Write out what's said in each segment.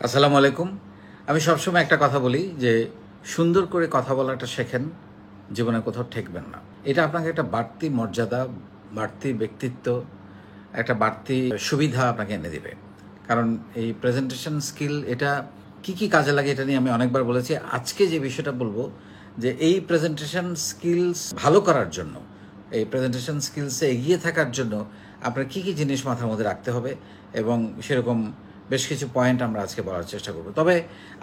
আসসালামু আলাইকুম। আমি সবসময় একটা কথা বলি যে সুন্দর করে কথা বলাটা শেখেন, জীবনে কোথাও ঠেকবেন না। এটা আপনাকে একটা বাড়তি মর্যাদা, বাড়তি ব্যক্তিত্ব, একটা বাড়তি সুবিধা আপনাকে এনে দিবে। কারণ এই প্রেজেন্টেশন স্কিল এটা কি কাজে লাগে এটা নিয়ে আমি অনেকবার বলেছি। আজকে যে বিষয়টা বলবো যে এই প্রেজেন্টেশন স্কিলস ভালো করার জন্য, এই প্রেজেন্টেশন স্কিলসে এগিয়ে থাকার জন্য আপনার কি জিনিস মাথার মধ্যে রাখতে হবে এবং সেরকম বেশ কিছু পয়েন্ট আমরা আজকে বলার চেষ্টা করব। তবে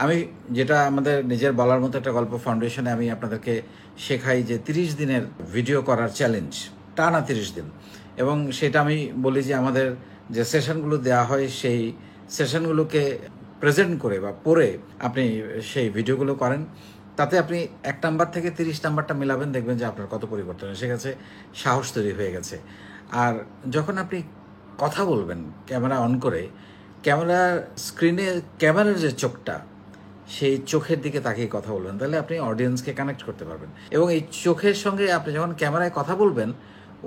আমি যেটা আমাদের নিজের বলার মতো একটা গল্প ফাউন্ডেশনে আমি আপনাদেরকে শেখাই যে 30 দিনের ভিডিও করার চ্যালেঞ্জ, টানা 30 দিন। এবং সেটা আমি বলি যে আমাদের যে সেশনগুলো দেওয়া হয় সেই সেশনগুলোকে প্রেজেন্ট করে বা পড়ে আপনি সেই ভিডিওগুলো করেন, তাতে আপনি 1 নাম্বার থেকে 30 নাম্বারটা মিলাবেন, দেখবেন যে আপনার কত পরিবর্তন এসে গেছে, সাহস তৈরি হয়ে গেছে। আর যখন আপনি কথা বলবেন ক্যামেরা অন করে, ক্যামেরার স্ক্রিনে ক্যামেরার যে চোখটা, সেই চোখের দিকে তাকিয়ে কথা বলবেন, তাহলে আপনি অডিয়েন্সকে কানেক্ট করতে পারবেন। এবং এই চোখের সঙ্গে আপনি যখন ক্যামেরায় কথা বলবেন,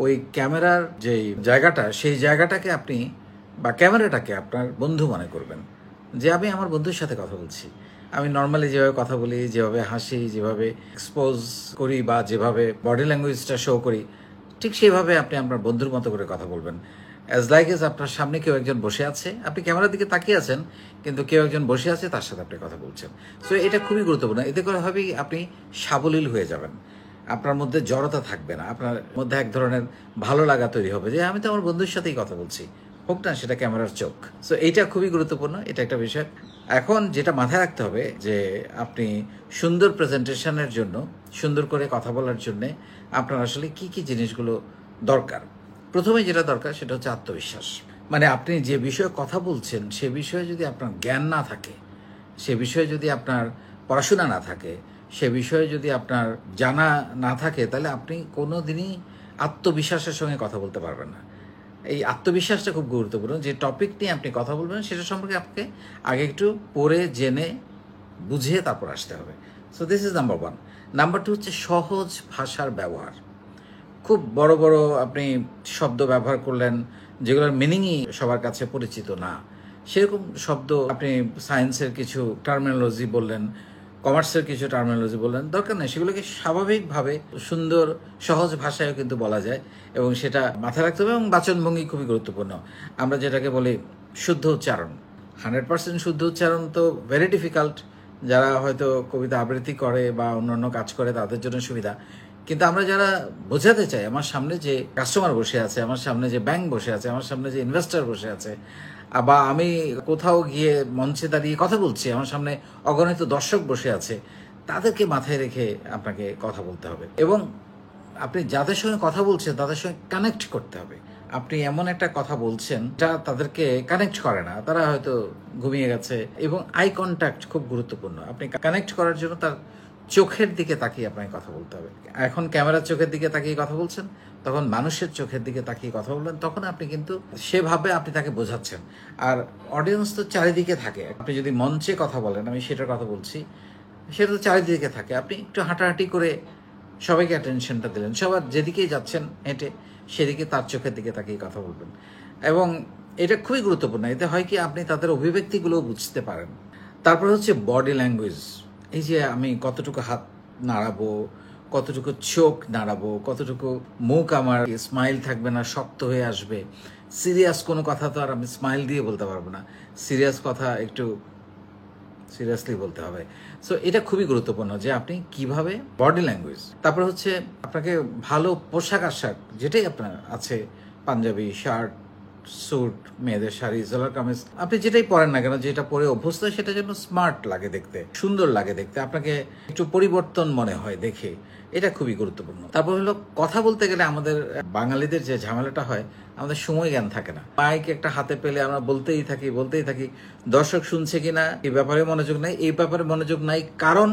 ওই ক্যামেরার যে জায়গাটা, সেই জায়গাটাকে আপনি বা ক্যামেরাটাকে আপনার বন্ধু মনে করবেন, যে আমি আমার বন্ধুর সাথে কথা বলছি। আমি নর্মালি যেভাবে কথা বলি, যেভাবে হাসি, যেভাবে এক্সপোজ করি বা যেভাবে বডি ল্যাঙ্গুয়েজটা শো করি, ঠিক সেইভাবে আপনি আপনার বন্ধুর মতো করে কথা বলবেন। অ্যাজ লাইক এজ আপনার সামনে কেউ একজন বসে আছে, আপনি ক্যামেরার দিকে তাকিয়ে আছেন, কিন্তু কেউ একজন বসে আছে, তার সাথে আপনি কথা বলছেন। সো এটা খুবই গুরুত্বপূর্ণ। এতে করে হবে আপনি সাবলীল হয়ে যাবেন, আপনার মধ্যে জড়তা থাকবে না, আপনার মধ্যে এক ধরনের ভালো লাগা তৈরি হবে যে আমি তো আমার বন্ধুর সাথেই কথা বলছি, হোক না সেটা ক্যামেরার চোখ। সো এইটা খুবই গুরুত্বপূর্ণ, এটা একটা বিষয়। এখন যেটা মাথায় রাখতে হবে যে আপনি সুন্দর প্রেজেন্টেশনের জন্য, সুন্দর করে কথা বলার জন্যে আপনার আসলে কি জিনিসগুলো দরকার। প্রথমে যেটা দরকার সেটা হচ্ছে আত্মবিশ্বাস। মানে আপনি যে বিষয়ে কথা বলছেন সে বিষয়ে যদি আপনার জ্ঞান না থাকে, সে বিষয়ে যদি আপনার পড়াশোনা না থাকে, সে বিষয়ে যদি আপনার জানা না থাকে, তাহলে আপনি কোনো দিনই আত্মবিশ্বাসের সঙ্গে কথা বলতে পারবেন না। এই আত্মবিশ্বাসটা খুব গুরুত্বপূর্ণ। যে টপিক নিয়ে আপনি কথা বলবেন সেটা সম্পর্কে আপনাকে আগে একটু পড়ে জেনে বুঝে তারপর আসতে হবে। So this is number 1। Number 2 হচ্ছে সহজ ভাষার ব্যবহার। খুব বড় বড় আপনি শব্দ ব্যবহার করলেন যেগুলোর মিনিংই সবার কাছে পরিচিত না, সেরকম শব্দ আপনি সায়েন্সের কিছু টার্মিনোলজি বললেন, কমার্সের কিছু টার্মিনোলজি বললেন, দরকার নেই। সেগুলোকে স্বাভাবিকভাবে সুন্দর সহজ ভাষায়ও কিন্তু বলা যায়, এবং সেটা মাথায় রাখতে হবে। এবং বাচনভঙ্গি খুবই গুরুত্বপূর্ণ। আমরা যেটাকে বলি শুদ্ধ উচ্চারণ। 100% শুদ্ধ উচ্চারণ তো ভেরি ডিফিকাল্ট। যারা হয়তো কবিতা আবৃত্তি করে বা অন্যান্য কাজ করে তাদের জন্য সুবিধা, কিন্তু আমরা যারা বোঝাতে চাই, আমার সামনে যে কাস্টমার বসে আছে, আমার সামনে যে ব্যাংক বসে আছে, আমার সামনে যে ইনভেস্টর বসে আছে, বা আমি কোথাও গিয়ে মঞ্চে দাঁড়িয়ে কথা বলছি, আমার সামনে অগণিত দর্শক বসে আছে, তাদেরকে মাথায় রেখে আপনাকে কথা বলতে হবে। এবং আপনি যাদের সঙ্গে কথা বলছেন তাদের সঙ্গে কানেক্ট করতে হবে। আপনি এমন একটা কথা বলছেন যা তাদেরকে কানেক্ট করে না, তারা হয়তো ঘুমিয়ে গেছে। এবং আই কন্ট্যাক্ট খুব গুরুত্বপূর্ণ। আপনি কানেক্ট করার জন্য তার চোখের দিকে তাকিয়ে আপনাকে কথা বলতে হবে। এখন ক্যামেরার চোখের দিকে তাকিয়ে কথা বলছেন, তখন মানুষের চোখের দিকে তাকিয়ে কথা বলবেন, তখন আপনি কিন্তু সেভাবে আপনি তাকে বোঝাচ্ছেন। আর অডিয়েন্স তো চারিদিকে থাকে। আপনি যদি মঞ্চে কথা বলেন, আমি সেটার কথা বলছি, সেটা তো চারিদিকে থাকে। আপনি একটু হাঁটাহাঁটি করে সবাইকে অ্যাটেনশনটা দিলেন, সবার যেদিকেই যাচ্ছেন হেঁটে সেদিকে তার চোখের দিকে তাকিয়ে কথা বলবেন। এবং এটা খুবই গুরুত্বপূর্ণ। এতে হয় কি, আপনি তাদের অভিব্যক্তিগুলো বুঝতে পারেন। তারপর হচ্ছে বডি ল্যাঙ্গুয়েজ। এই যে আমি কতটুকু হাত নাড়াবো, কতটুকু চোখ নাড়াবো, কতটুকু মুখ আমার স্মাইল থাকবে না, শক্ত হয়ে আসবে। সিরিয়াস কোনো কথা তো আর আমি স্মাইল দিয়ে বলতে পারবো না, সিরিয়াস কথা একটু সিরিয়াসলি বলতে হবে। সো এটা খুবই গুরুত্বপূর্ণ যে আপনি কিভাবে বডি ল্যাঙ্গুয়েজ। তারপর হচ্ছে আপনাকে ভালো পোশাক আশাক যেটাই আপনার আছে, পাঞ্জাবি, শার্ট, স্যুট, মেয়েদের শাড়ি, সালোয়ার কামিজ, আপনি যেটাই পরেন না কেন, যেটা পরে অভ্যস্ত, সেটা যেন স্মার্ট লাগে দেখতে, সুন্দর লাগে দেখতে, আপনাকে একটু পরিবর্তন মনে হয় দেখে। এটা খুবই গুরুত্বপূর্ণ। তারপর হলো কথা বলতে গেলে আমাদের বাঙালিদের যে ঝামেলাটা হয়, আমাদের সময় জ্ঞান থাকে না। মাইক একটা হাতে পেলে আমরা বলতেই থাকি। দর্শক শুনছে কিনা এই ব্যাপারে মনোযোগ নাই। এই ব্যাপারে মনোযোগ নাই কারণ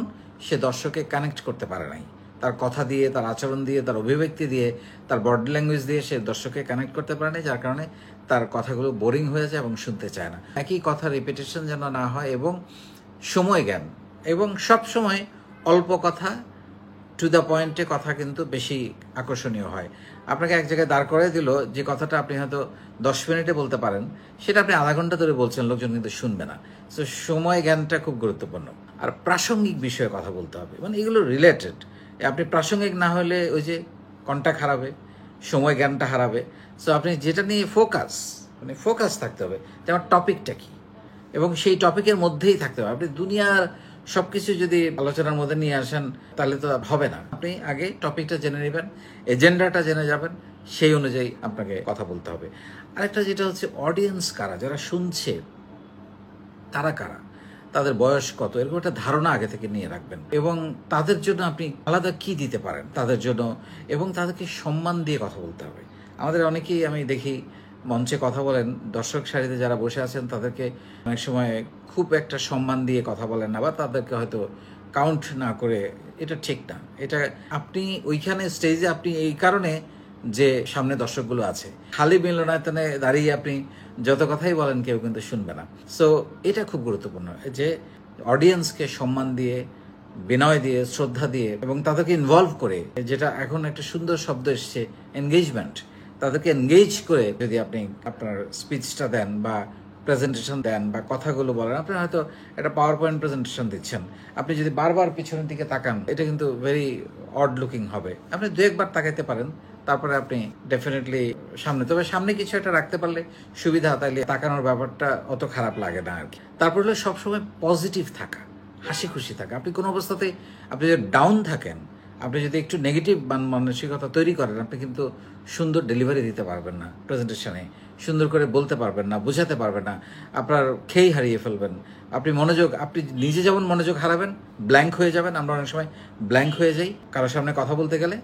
সে দর্শককে কানেক্ট করতে পারে নাই। তার কথা দিয়ে, তার আচরণ দিয়ে, তার অভিব্যক্তি দিয়ে, তার বডি ল্যাঙ্গুয়েজ দিয়ে সে দর্শককে কানেক্ট করতে পারে না, যার কারণে তার কথাগুলো বোরিং হয়ে যায় এবং শুনতে চায় না। একই কথা রিপিটেশন যেন না হয়, এবং সময় জ্ঞান, এবং সব সময় অল্প কথা, টু দ্য পয়েন্টে কথা কিন্তু বেশি আকর্ষণীয় হয়। আপনাকে এক জায়গায় দাঁড় করাই দিল, যে কথাটা আপনি হয়তো 10 মিনিটে বলতে পারেন, সেটা আপনি আধা ঘন্টা ধরে বলছেন, লোকজন কিন্তু শুনবে না। সো সময় জ্ঞানটা খুব গুরুত্বপূর্ণ। আর প্রাসঙ্গিক বিষয়ে কথা বলতে হবে, মানে এগুলো রিলেটেড। আপনি প্রাসঙ্গিক না হলে ওই যে কন্টাক্ট হারাবে, সময় জ্ঞানটা হারাবে। সো আপনি যেটা নিয়ে ফোকাস থাকতে হবে, যে আমার টপিকটা কী, এবং সেই টপিকের মধ্যেই থাকতে হবে। আপনি দুনিয়ার সব কিছু যদি আলোচনার মধ্যে নিয়ে আসেন তাহলে তো হবে না। আপনি আগে টপিকটা জেনে নেবেন, এজেন্ডাটা জেনে যাবেন, সেই অনুযায়ী আপনাকে কথা বলতে হবে। আরেকটা যেটা হচ্ছে, অডিয়েন্স কারা, যারা শুনছে তারা কারা, তাদের বয়স কত, এরকম একটা ধারণা আগে থেকে নিয়ে রাখবেন। এবং তাদের জন্য আপনি আলাদা কি দিতে পারেন তাদের জন্য, এবং তাদেরকে সম্মান দিয়ে কথা বলতে হবে। আমাদের অনেকেই আমি দেখি মঞ্চে কথা বলেন, দর্শক সারিতে যারা বসে আছেন তাদেরকে অনেক সময় খুব একটা সম্মান দিয়ে কথা বলেন না, বা তাদেরকে হয়তো কাউন্ট না করে। এটা ঠিক না। এটা আপনি ওইখানে স্টেজে আপনি এই কারণে যে সামনে দর্শকগুলো আছে, খালি মিলনায়তনে দাঁড়িয়ে আপনি যত কথাই বলেন কেউ কিন্তু শুনবে না। সো এটা খুব গুরুত্বপূর্ণ যে অডিয়েন্সকে সম্মান দিয়ে, বিনয় দিয়ে, শ্রদ্ধা দিয়ে, এবং তাদেরকে ইনভলভ করে, যেটা এখন একটা সুন্দর শব্দ এসছে, এনগেজমেন্ট। তাদেরকে এনগেজ করে যদি আপনি আপনার স্পিচটা দেন বা প্রেজেন্টেশন দেন বা কথাগুলো বলেন, আপনি হয়তো একটা পাওয়ার পয়েন্ট প্রেজেন্টেশন দিচ্ছেন, আপনি যদি বারবার পিছনের দিকে তাকান, এটা কিন্তু ভেরি অড লুকিং হবে। আপনি দু একবার তাকাইতে পারেন, তারপরে আপনি ডেফিনেটলি সামনে, তবে সামনে কিছু একটা রাখতে পারলে সুবিধা, তাইলে তাকানোর ব্যাপারটা অত খারাপ লাগে না আর কি। তারপর হলো সবসময় পজিটিভ থাকা, হাসি খুশি থাকা। আপনি কোনো অবস্থাতে, আপনি যদি ডাউন থাকেন, আপনি যদি একটু নেগেটিভ মানসিকতা তৈরি করেন, আপনি কিন্তু সুন্দর ডেলিভারি দিতে পারবেন না প্রেজেন্টেশনে, সুন্দর করে বলতে পারবেন না, বোঝাতে পারবেন না, আপনার খেই হারিয়ে ফেলবেন। আপনি নিজে যেমন মনোযোগ হারাবেন, ব্ল্যাঙ্ক হয়ে যাবেন। আমরা অনেক সময় ব্ল্যাঙ্ক হয়ে যাই কারোর সামনে কথা বলতে গেলে,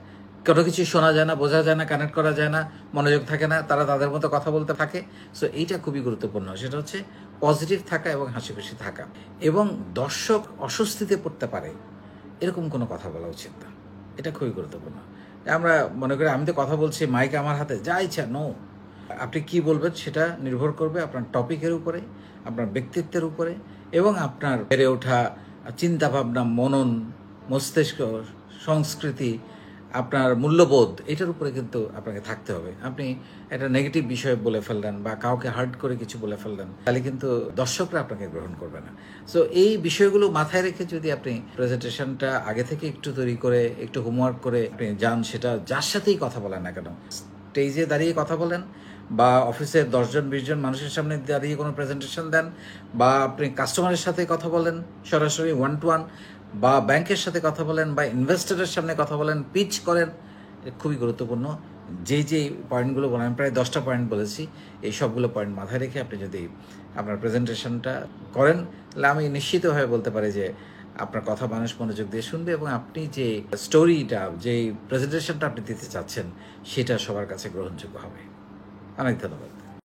কোনো কিছু শোনা যায় না, বোঝা যায় না, কানেক্ট করা যায় না, মনোযোগ থাকে না, তারা তাদের মতো কথা বলতে থাকে। সো এইটা খুবই গুরুত্বপূর্ণ, সেটা হচ্ছে পজিটিভ থাকা এবং হাসি খুশি থাকা। এবং দর্শক অস্বস্তিতে পড়তে পারে এরকম কোনো কথা বলা উচিত না, এটা খুবই গুরুত্বপূর্ণ। আমরা মনে করি আমি তো কথা বলছি, মাইক আমার হাতে, যা ইচ্ছা, নো। আপনি কি বলবেন সেটা নির্ভর করবে আপনার টপিকের উপরে, আপনার ব্যক্তিত্বের উপরে, এবং আপনার বেড়ে ওঠা চিন্তাভাবনা, মনন, মস্তিষ্ক, সংস্কৃতি, আপনার মূল্যবোধ, এটার উপরে কিন্তু আপনাকে থাকতে হবে। আপনি একটা নেগেটিভ বিষয় বলে ফেললেন বা কাউকে হার্ট করে কিছু বলে ফেললেন, তাহলে কিন্তু দর্শকরা আপনাকে গ্রহণ করবে না। সো এই বিষয়গুলো মাথায় রেখে যদি আপনি প্রেজেন্টেশনটা আগে থেকে একটু তৈরি করে, একটু হোমওয়ার্ক করে আপনি যান, সেটা যার সাথেই কথা বলেন না কেন, স্টেজে দাঁড়িয়ে কথা বলেন, বা অফিসের 10-20 জন মানুষের সামনে দাঁড়িয়ে কোনো প্রেজেন্টেশন দেন, বা আপনি কাস্টমারের সাথে কথা বলেন সরাসরি 1 to 1, বা ব্যাংকের সাথে কথা বলেন, বা ইনভেস্টরের সামনে কথা বলেন, পিচ করেন, খুবই গুরুত্বপূর্ণ। যেই পয়েন্টগুলো বলেন, আমি প্রায় 10টা পয়েন্ট বলেছি, এই সবগুলো পয়েন্ট মাথায় রেখে আপনি যদি আপনার প্রেজেন্টেশনটা করেন, তাহলে আমি নিশ্চিতভাবে বলতে পারি যে আপনার কথা মানুষ মনোযোগ দিয়ে শুনবে, এবং আপনি যে স্টোরিটা, যে প্রেজেন্টেশনটা আপনি দিতে চাচ্ছেন, সেটা সবার কাছে গ্রহণযোগ্য হবে। অনেক ধন্যবাদ।